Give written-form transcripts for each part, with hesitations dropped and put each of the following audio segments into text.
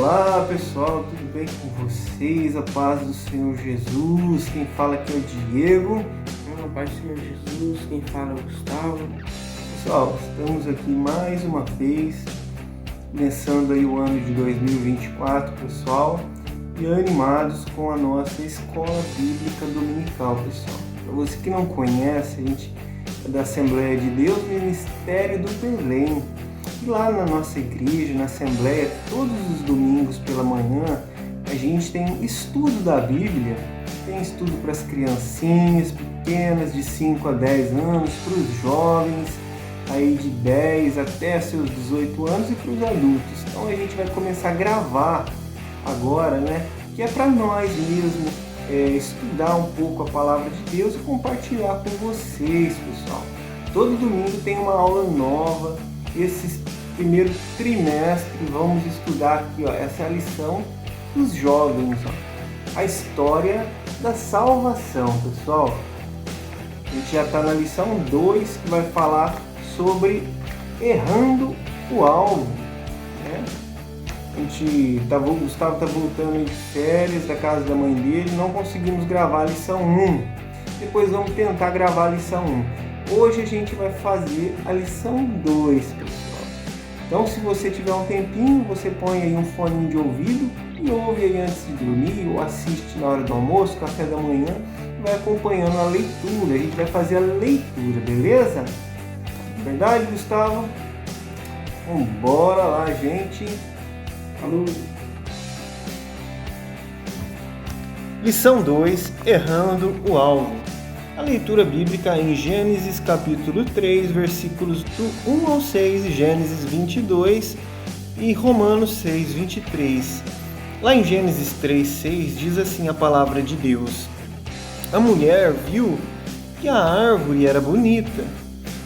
Olá pessoal, tudo bem com vocês? A paz do Senhor Jesus. Quem fala aqui é o Diego. A paz do Senhor Jesus. Quem fala é o Gustavo. Pessoal, estamos aqui mais uma vez, começando aí o ano de 2024, pessoal, e animados com a nossa Escola Bíblica Dominical, pessoal. Para você que não conhece, a gente é da Assembleia de Deus, Ministério do Belém. E lá na nossa igreja, na Assembleia, todos os domingos pela manhã, a gente tem estudo da Bíblia. Tem estudo para as criancinhas pequenas, de 5 a 10 anos, para os jovens, aí de 10 até seus 18 anos e para os adultos. Então a gente vai começar a gravar agora, né? Que é para nós mesmo estudar um pouco a Palavra de Deus e compartilhar com vocês, pessoal. Todo domingo tem uma aula nova. Esse primeiro trimestre vamos estudar aqui, ó, essa é a lição dos jovens, ó, a história da salvação, pessoal. A gente já está na lição 2, que vai falar sobre errando o alvo, né? O Gustavo está voltando de férias da casa da mãe dele, não conseguimos gravar a lição 1. Depois vamos tentar gravar a lição 1. Hoje a gente vai fazer a lição 2, pessoal. Então, se você tiver um tempinho, você põe aí um fone de ouvido e ouve aí antes de dormir, ou assiste na hora do almoço, café da manhã, e vai acompanhando a leitura. A gente vai fazer a leitura, beleza? Verdade, Gustavo? Então, bora lá, gente. Falou! Lição 2, errando o alvo. A leitura bíblica em Gênesis capítulo 3, versículos do 1 ao 6, e Gênesis 22 e Romanos 6, 23. Lá em Gênesis 3, 6 diz assim a palavra de Deus: A mulher viu que a árvore era bonita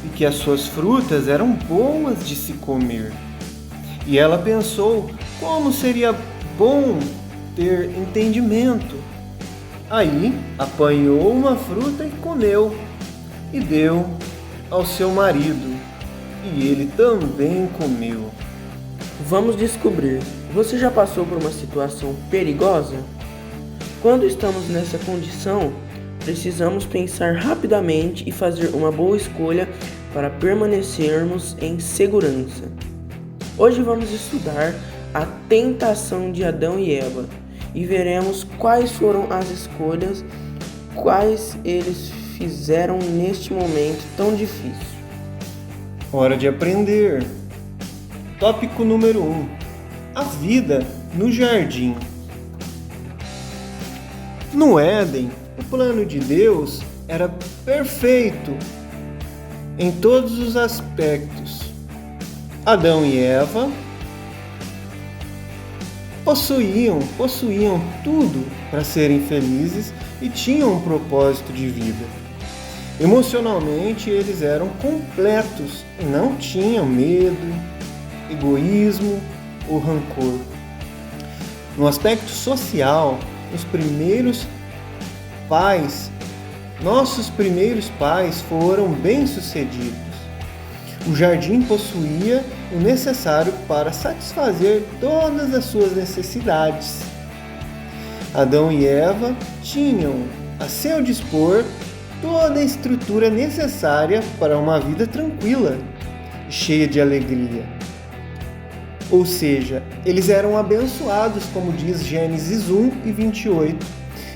e que as suas frutas eram boas de se comer. E ela pensou como seria bom ter entendimento. Aí apanhou uma fruta e comeu, e deu ao seu marido, e ele também comeu. Vamos descobrir. Você já passou por uma situação perigosa? Quando estamos nessa condição, precisamos pensar rapidamente e fazer uma boa escolha para permanecermos em segurança. Hoje vamos estudar a tentação de Adão e Eva. E veremos quais foram as escolhas, quais eles fizeram neste momento tão difícil. Hora de aprender. Tópico número 1. A vida no jardim. No Éden, o plano de Deus era perfeito em todos os aspectos. Adão e Eva possuíam tudo para serem felizes e tinham um propósito de vida. Emocionalmente, eles eram completos e não tinham medo, egoísmo ou rancor. No aspecto social, nossos primeiros pais foram bem-sucedidos. O jardim possuía o necessário para satisfazer todas as suas necessidades. Adão e Eva tinham a seu dispor toda a estrutura necessária para uma vida tranquila, cheia de alegria. Ou seja, eles eram abençoados, como diz Gênesis 1 e 28.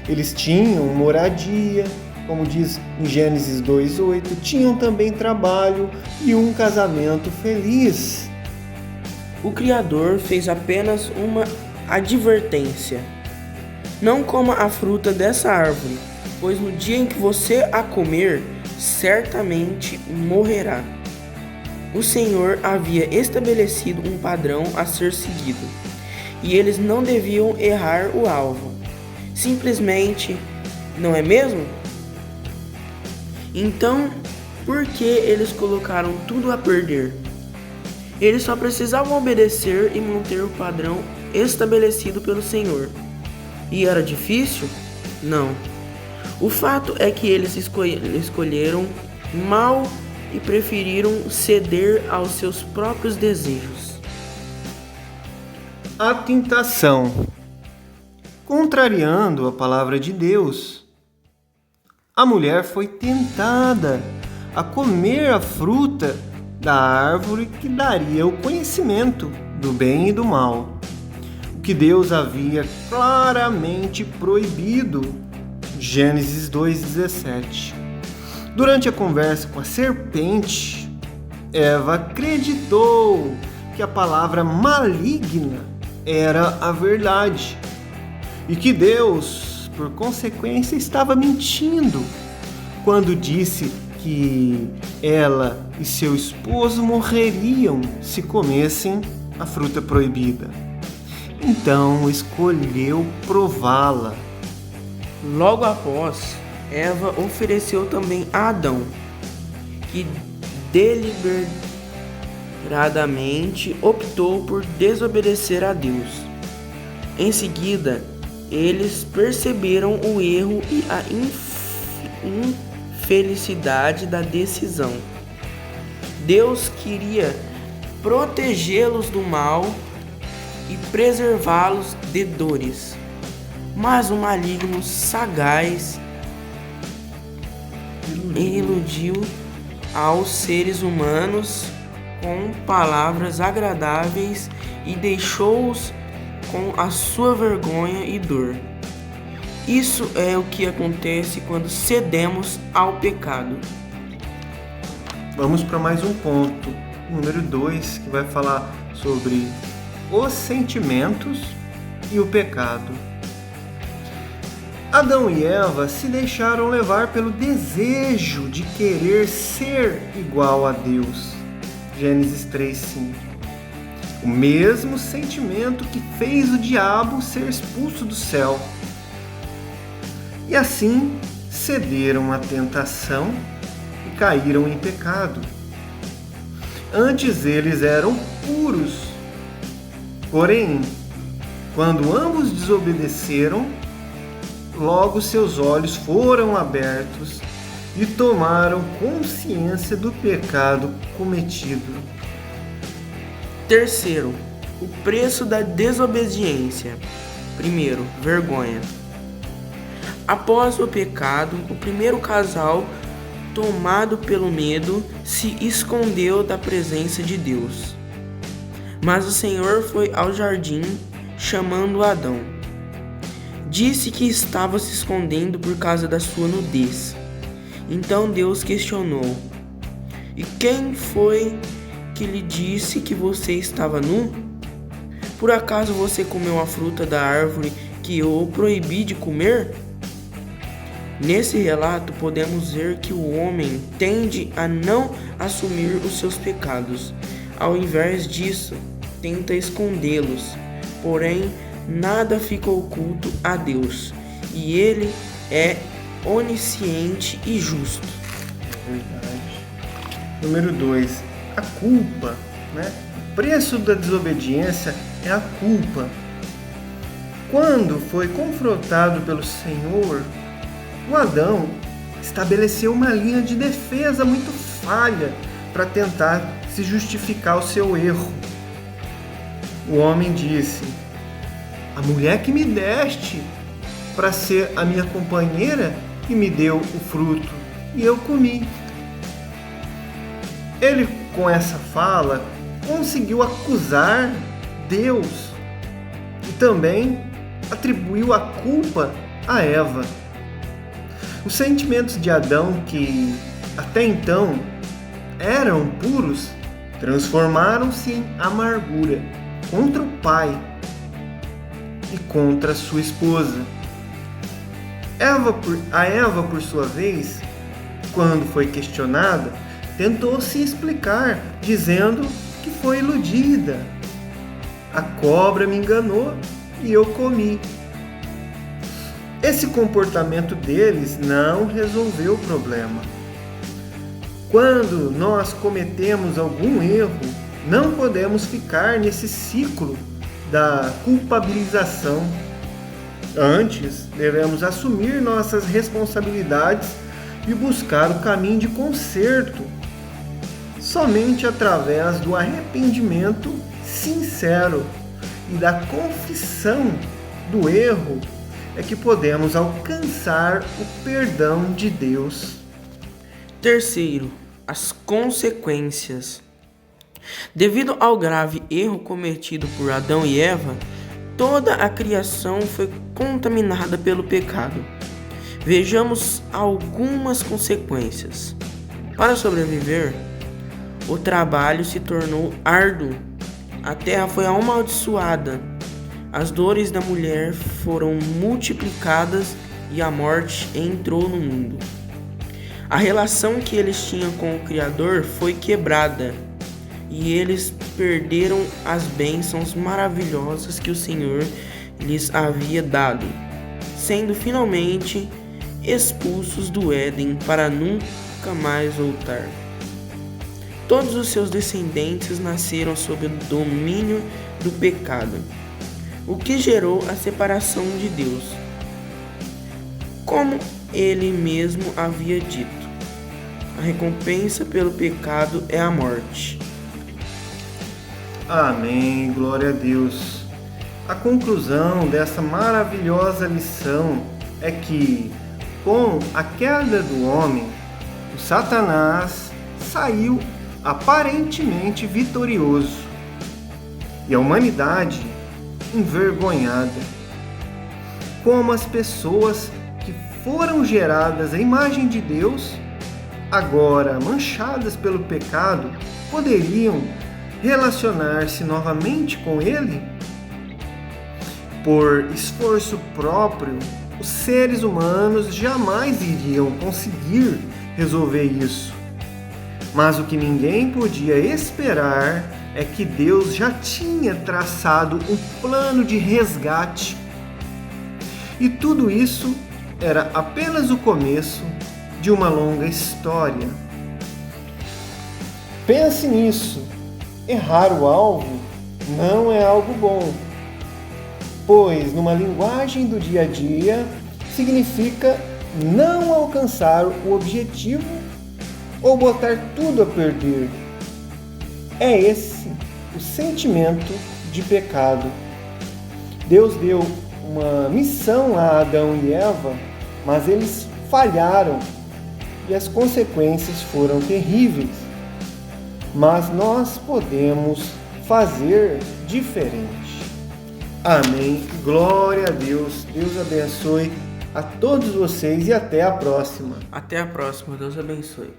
Eles tinham moradia, como diz em Gênesis 2:8, tinham também trabalho e um casamento feliz. O Criador fez apenas uma advertência: não coma a fruta dessa árvore, pois no dia em que você a comer, certamente morrerá. O Senhor havia estabelecido um padrão a ser seguido, e eles não deviam errar o alvo. Simplesmente, não é mesmo? Então, por que eles colocaram tudo a perder? Eles só precisavam obedecer e manter o padrão estabelecido pelo Senhor. E era difícil? Não. O fato é que eles escolheram mal e preferiram ceder aos seus próprios desejos. A tentação. Contrariando a palavra de Deus, a mulher foi tentada a comer a fruta da árvore que daria o conhecimento do bem e do mal, o que Deus havia claramente proibido. Gênesis 2,17. Durante a conversa com a serpente, Eva acreditou que a palavra maligna era a verdade e que Deus, por consequência, estava mentindo quando disse que ela e seu esposo morreriam se comessem a fruta proibida. Então escolheu prová-la. Logo após, Eva ofereceu também a Adão, que deliberadamente optou por desobedecer a Deus. Em seguida, eles perceberam o erro e a infelicidade da decisão. Deus queria protegê-los do mal e preservá-los de dores, mas o maligno sagaz iludiu aos seres humanos com palavras agradáveis e deixou-os com a sua vergonha e dor. Isso é o que acontece quando cedemos ao pecado. Vamos para mais um ponto, número 2, que vai falar sobre os sentimentos e o pecado. Adão e Eva se deixaram levar pelo desejo de querer ser igual a Deus. Gênesis 3:5. O mesmo sentimento que fez o diabo ser expulso do céu. E assim cederam à tentação e caíram em pecado. Antes eles eram puros. Porém, quando ambos desobedeceram, logo seus olhos foram abertos e tomaram consciência do pecado cometido. Terceiro, o preço da desobediência. Primeiro, vergonha. Após o pecado, o primeiro casal, tomado pelo medo, se escondeu da presença de Deus. Mas o Senhor foi ao jardim, chamando Adão. Disse que estava se escondendo por causa da sua nudez. Então Deus questionou: E quem foi que lhe disse que você estava nu? Por acaso você comeu a fruta da árvore que eu proibi de comer? Nesse relato podemos ver que o homem tende a não assumir os seus pecados. Ao invés disso, tenta escondê-los. Porém, nada fica oculto a Deus, e Ele é onisciente e justo. Verdade. Número 2, a culpa, né? O preço da desobediência é a culpa. Quando foi confrontado pelo Senhor, o Adão estabeleceu uma linha de defesa muito falha para tentar se justificar o seu erro. O homem disse: A mulher que me deste para ser a minha companheira que me deu o fruto, e eu comi. Ele, com essa fala, conseguiu acusar Deus e também atribuiu a culpa a Eva. Os sentimentos de Adão, que até então eram puros, transformaram-se em amargura contra o pai e contra sua esposa. A Eva, por sua vez, quando foi questionada, tentou se explicar, dizendo que foi iludida. A cobra me enganou e eu comi. Esse comportamento deles não resolveu o problema. Quando nós cometemos algum erro, não podemos ficar nesse ciclo da culpabilização. Antes, devemos assumir nossas responsabilidades e buscar o caminho de conserto. Somente através do arrependimento sincero e da confissão do erro é que podemos alcançar o perdão de Deus. Terceiro, as consequências. Devido ao grave erro cometido por Adão e Eva, toda a criação foi contaminada pelo pecado. Vejamos algumas consequências. Para sobreviver, o trabalho se tornou árduo, a terra foi amaldiçoada, as dores da mulher foram multiplicadas e a morte entrou no mundo. A relação que eles tinham com o Criador foi quebrada e eles perderam as bênçãos maravilhosas que o Senhor lhes havia dado, sendo finalmente expulsos do Éden para nunca mais voltar. Todos os seus descendentes nasceram sob o domínio do pecado, o que gerou a separação de Deus. Como ele mesmo havia dito, a recompensa pelo pecado é a morte. Amém, glória a Deus. A conclusão dessa maravilhosa lição é que, com a queda do homem, o Satanás saiu aparentemente vitorioso e a humanidade envergonhada. Como as pessoas que foram geradas à imagem de Deus, agora manchadas pelo pecado, poderiam relacionar-se novamente com Ele? Por esforço próprio, os seres humanos jamais iriam conseguir resolver isso. Mas o que ninguém podia esperar é que Deus já tinha traçado um plano de resgate. E tudo isso era apenas o começo de uma longa história. Pense nisso. Errar o alvo não é algo bom, pois numa linguagem do dia a dia significa não alcançar o objetivo ou botar tudo a perder. É esse o sentimento de pecado. Deus deu uma missão a Adão e Eva, mas eles falharam e as consequências foram terríveis. Mas nós podemos fazer diferente. Amém. Glória a Deus. Deus abençoe a todos vocês e até a próxima. Até a próxima. Deus abençoe.